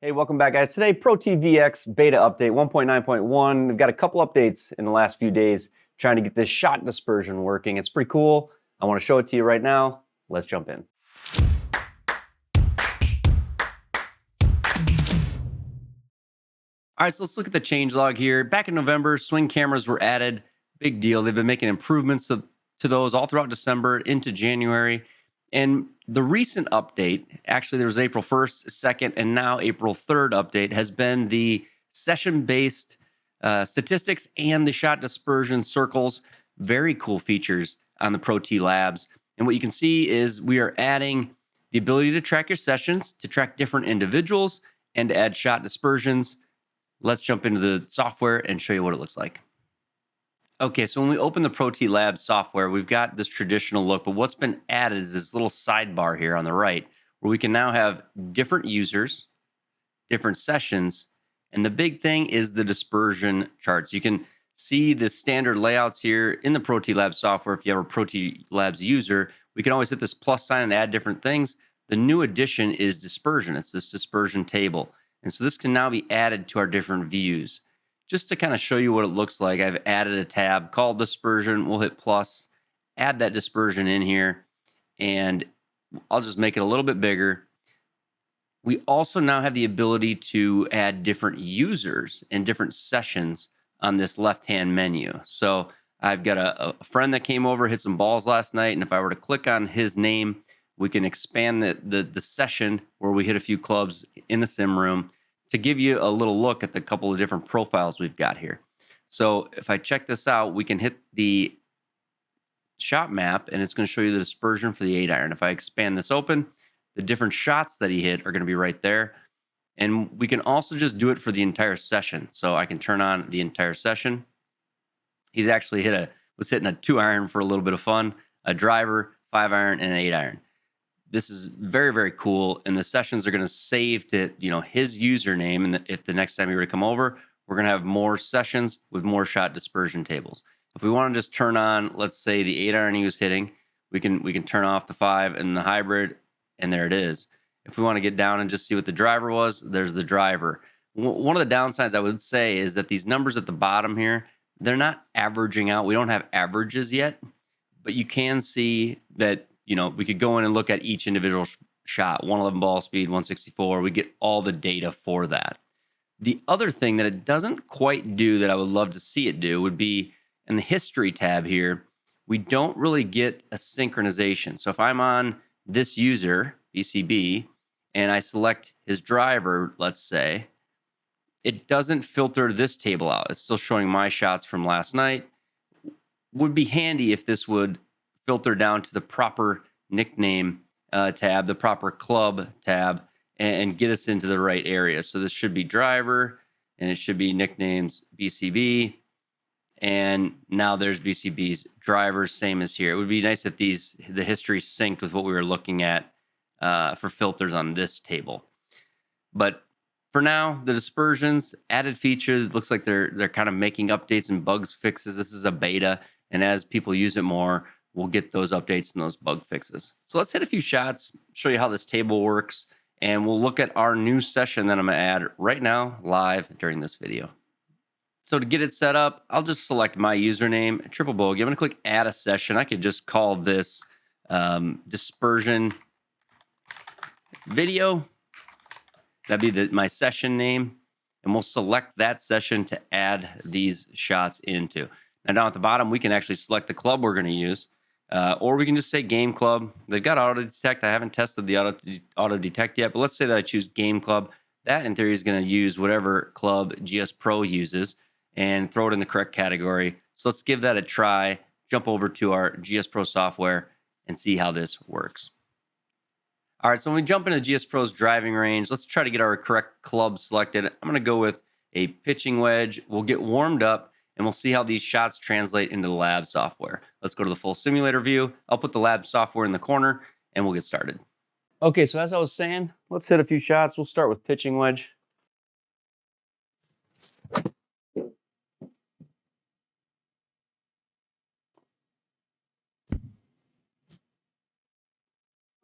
Hey, welcome back, guys. Today, ProTee VX beta update 1.9.1. We've got a couple updates in the last few days trying to get this shot dispersion working. It's pretty cool. I want to show it to you right now. Let's jump in. All right, so let's look at the changelog here. Back in November, swing cameras were added. Big deal. They've been making improvements to those all throughout December into January. And the recent update, actually there was April 1st, 2nd, and now April 3rd update, has been the session-based statistics and the shot dispersion circles. Very cool features on the ProTee Labs. And what you can see is we are adding the ability to track your sessions, to track different individuals, and to add shot dispersions. Let's jump into the software and show you what it looks like. Okay, so when we open the ProTee Labs software, we've got this traditional look, but what's been added is this little sidebar here on the right, where we can now have different users, different sessions, and the big thing is the dispersion charts. You can see the standard layouts here in the ProTee Labs software. If you have a ProTee Labs user, we can always hit this plus sign and add different things. The new addition is dispersion. It's this dispersion table. And so this can now be added to our different views. Just to kind of show you what it looks like, I've added a tab called dispersion. We'll hit plus, add that dispersion in here, and I'll just make it a little bit bigger. We also now have the ability to add different users and different sessions on this left-hand menu. So I've got a friend that came over, hit some balls last night, and if I were to click on his name, we can expand the session where we hit a few clubs in the sim room to give you a little look at the couple of different profiles we've got here. So if I check this out, we can hit the shot map and it's going to show you the dispersion for the 8-iron. If I expand this open, the different shots that he hit are going to be right there. And we can also just do it for the entire session. So I can turn on the entire session. He's actually was hitting a 2-iron for a little bit of fun, a driver, 5-iron, and an 8-iron. This is very, very cool, and the sessions are going to save to his username. And if the next time you were to come over, we're going to have more sessions with more shot dispersion tables. If we want to just turn on, let's say the 8-iron he was hitting, we can turn off the 5 and the hybrid, and there it is. If we want to get down and just see what the driver was, there's the driver. One of the downsides I would say is that these numbers at the bottom here, they're not averaging out. We don't have averages yet, but you can see that. We could go in and look at each individual shot, 111 ball speed, 164. We get all the data for that. The other thing that it doesn't quite do that I would love to see it do would be in the history tab here, we don't really get a synchronization. So if I'm on this user, BCB, and I select his driver, let's say, it doesn't filter this table out. It's still showing my shots from last night. Would be handy if this would filter down to the proper nickname tab, the proper club tab, and get us into the right area. So this should be driver, and it should be nicknames BCB. And now there's BCB's drivers, same as here. It would be nice if the history synced with what we were looking at for filters on this table. But for now, the dispersions, added features, looks like they're kind of making updates and bugs fixes. This is a beta, and as people use it more, we'll get those updates and those bug fixes. So let's hit a few shots, show you how this table works, and we'll look at our new session that I'm going to add right now live during this video. So to get it set up, I'll just select my username, Triple Bogey. I'm going to click Add a Session. I could just call this Dispersion Video. That'd be my session name, and we'll select that session to add these shots into. Now down at the bottom, we can actually select the club we're going to use. Or we can just say game club. They've got auto detect. I haven't tested the auto detect yet, but let's say that I choose game club. That in theory is going to use whatever club GSPro uses and throw it in the correct category. So let's give that a try. Jump over to our GSPro software and see how this works. All right, so when we jump into GSPro's driving range, let's try to get our correct club selected. I'm going to go with a pitching wedge. We'll get warmed up, and we'll see how these shots translate into the lab software. Let's go to the full simulator view. I'll put the lab software in the corner, and we'll get started. Okay, so as I was saying, let's hit a few shots. We'll start with pitching wedge.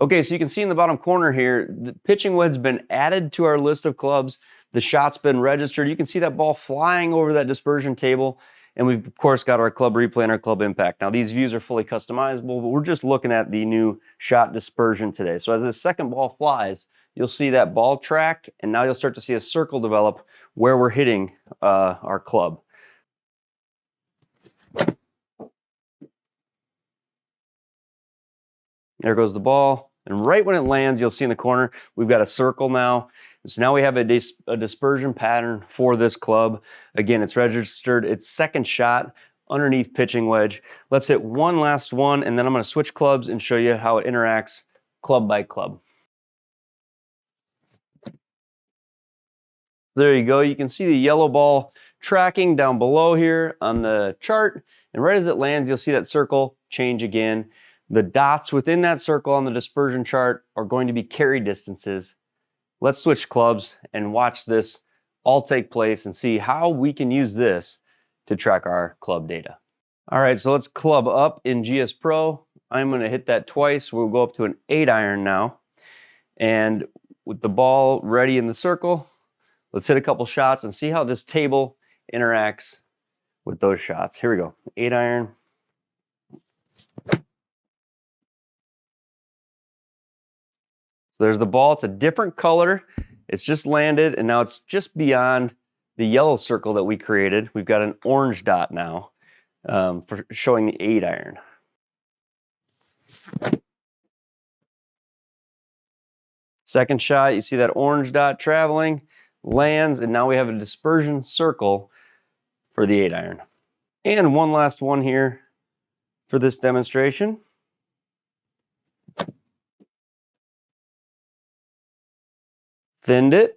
Okay, so you can see in the bottom corner here, the pitching wedge's been added to our list of clubs. The shot's been registered. You can see that ball flying over that dispersion table. And we've, of course, got our club replay and our club impact. Now, these views are fully customizable, but we're just looking at the new shot dispersion today. So as the second ball flies, you'll see that ball track, and now you'll start to see a circle develop where we're hitting our club. There goes the ball. And right when it lands, you'll see in the corner, we've got a circle now. So now we have a dispersion pattern for this club. Again, it's registered its second shot underneath pitching wedge. Let's hit one last one, and then I'm going to switch clubs and show you how it interacts club by club. There you go. You can see the yellow ball tracking down below here on the chart. And right as it lands, you'll see that circle change again. The dots within that circle on the dispersion chart are going to be carry distances. Let's switch clubs and watch this all take place and see how we can use this to track our club data. All right, so let's club up in GSPro. I'm going to hit that twice. We'll go up to an 8-iron now. And with the ball ready in the circle, let's hit a couple shots and see how this table interacts with those shots. Here we go. 8-iron. So there's the ball. It's a different color. It's just landed, and now it's just beyond the yellow circle that we created. We've got an orange dot now for showing the 8-iron. Second shot, you see that orange dot traveling, lands, and now we have a dispersion circle for the 8-iron. And one last one here for this demonstration. Thinned it.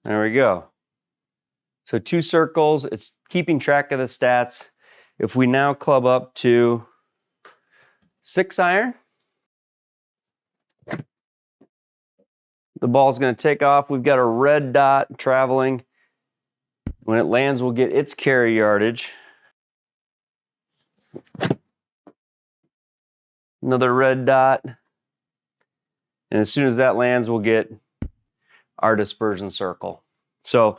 There we go. So 2 circles, it's keeping track of the stats. If we now club up to 6-iron, the ball's going to take off. We've got a red dot traveling. When it lands, we'll get its carry yardage. Another red dot. And as soon as that lands, we'll get our dispersion circle. So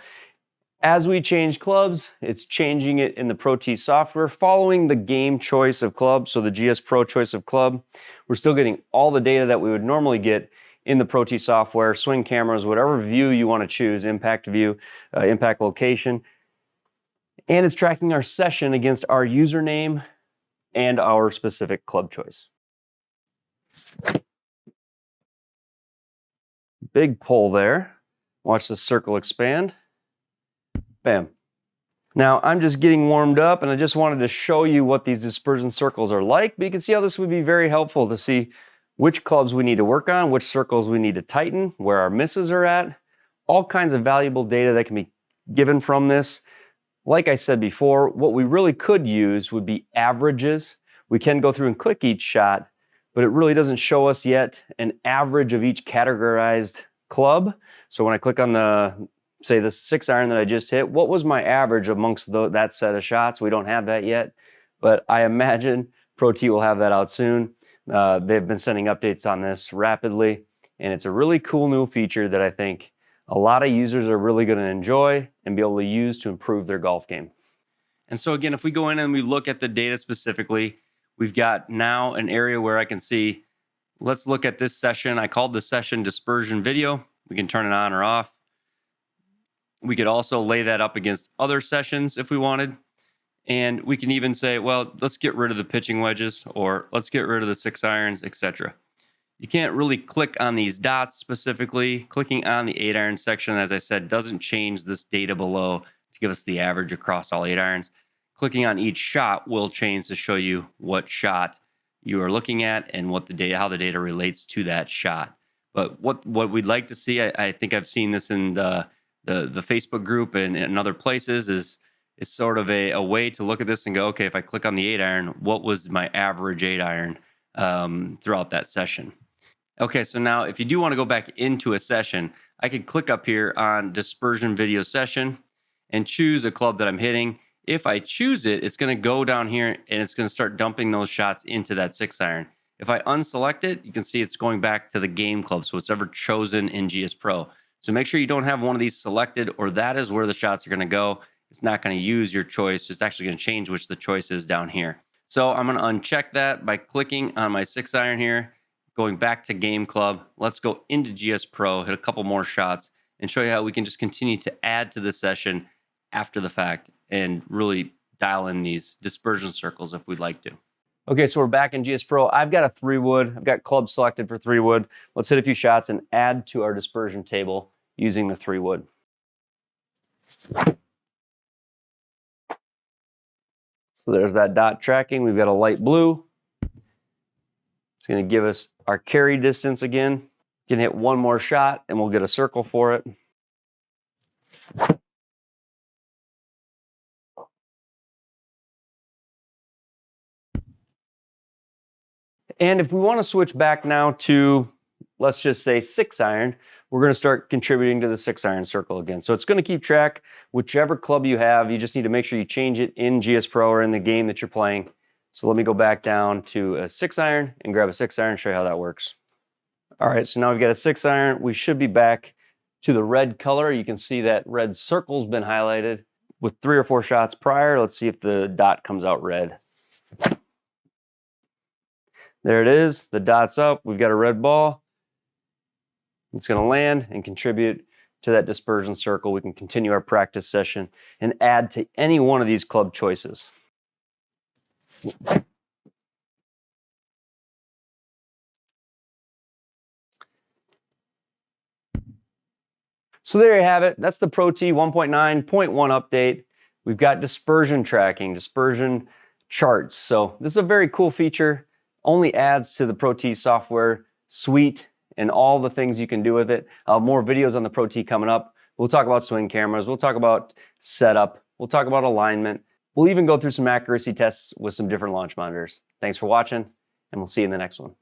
as we change clubs, it's changing it in the ProTee software, following the game choice of club, so the GSPro choice of club. We're still getting all the data that we would normally get in the ProTee software, swing cameras, whatever view you want to choose, impact view, impact location. And it's tracking our session against our username and our specific club choice. Big pull there. Watch the circle expand. Bam. Now I'm just getting warmed up, and I just wanted to show you what these dispersion circles are like, but you can see how this would be very helpful to see which clubs we need to work on, which circles we need to tighten, where our misses are at, all kinds of valuable data that can be given from this. Like I said before, what we really could use would be averages. We can go through and click each shot, but it really doesn't show us yet an average of each categorized club. So when I click on the, say, the 6-iron that I just hit, what was my average amongst that set of shots? We don't have that yet, but I imagine ProTee will have that out soon. They've been sending updates on this rapidly, and it's a really cool new feature that I think a lot of users are really going to enjoy and be able to use to improve their golf game. And so again, if we go in and we look at the data specifically, we've got now an area where I can see, let's look at this session. I called the session dispersion video. We can turn it on or off. We could also lay that up against other sessions if we wanted. And we can even say, well, let's get rid of the pitching wedges, or let's get rid of the 6-irons, etc. You can't really click on these dots specifically. Clicking on the 8-iron section, as I said, doesn't change this data below to give us the average across all 8-irons. Clicking on each shot will change to show you what shot you are looking at and what the data, how the data relates to that shot. But what we'd like to see, I think I've seen this in the Facebook group and in other places, is it's sort of a way to look at this and go, okay, if I click on the 8-iron, what was my average 8-iron throughout that session? Okay, so now if you do want to go back into a session, I could click up here on dispersion video session and choose a club that I'm hitting. If I choose it, it's going to go down here and it's going to start dumping those shots into that 6-iron. If I unselect it, you can see it's going back to the game club, so it's ever chosen in GSPro. So make sure you don't have one of these selected, or that is where the shots are going to go. It's not going to use your choice. It's actually going to change which the choice is down here. So I'm going to uncheck that by clicking on my 6-iron here, going back to game club. Let's go into GSPro, hit a couple more shots, and show you how we can just continue to add to the session after the fact and really dial in these dispersion circles if we'd like to. Okay, so we're back in GSPro. I've got a 3-wood. I've got club selected for 3-wood. Let's hit a few shots and add to our dispersion table using the 3-wood. So there's that dot tracking. We've got a light blue. It's going to give us our carry distance again. Can hit one more shot and we'll get a circle for it. And if we want to switch back now to, let's just say 6-iron, we're going to start contributing to the 6-iron circle again. So it's going to keep track, whichever club you have, you just need to make sure you change it in GSPro or in the game that you're playing. So let me go back down to a 6-iron and grab a 6-iron and show you how that works. All right, so now we've got a 6-iron. We should be back to the red color. You can see that red circle's been highlighted with 3 or 4 shots prior. Let's see if the dot comes out red. There it is, the dot's up, we've got a red ball. It's going to land and contribute to that dispersion circle. We can continue our practice session and add to any one of these club choices. So there you have it. That's the ProTee 1.9.1 update. We've got dispersion tracking, dispersion charts. So this is a very cool feature. Only adds to the ProTee software suite and all the things you can do with it. More videos on the ProTee coming up. We'll talk about swing cameras. We'll talk about setup. We'll talk about alignment. We'll even go through some accuracy tests with some different launch monitors. Thanks for watching, and we'll see you in the next one.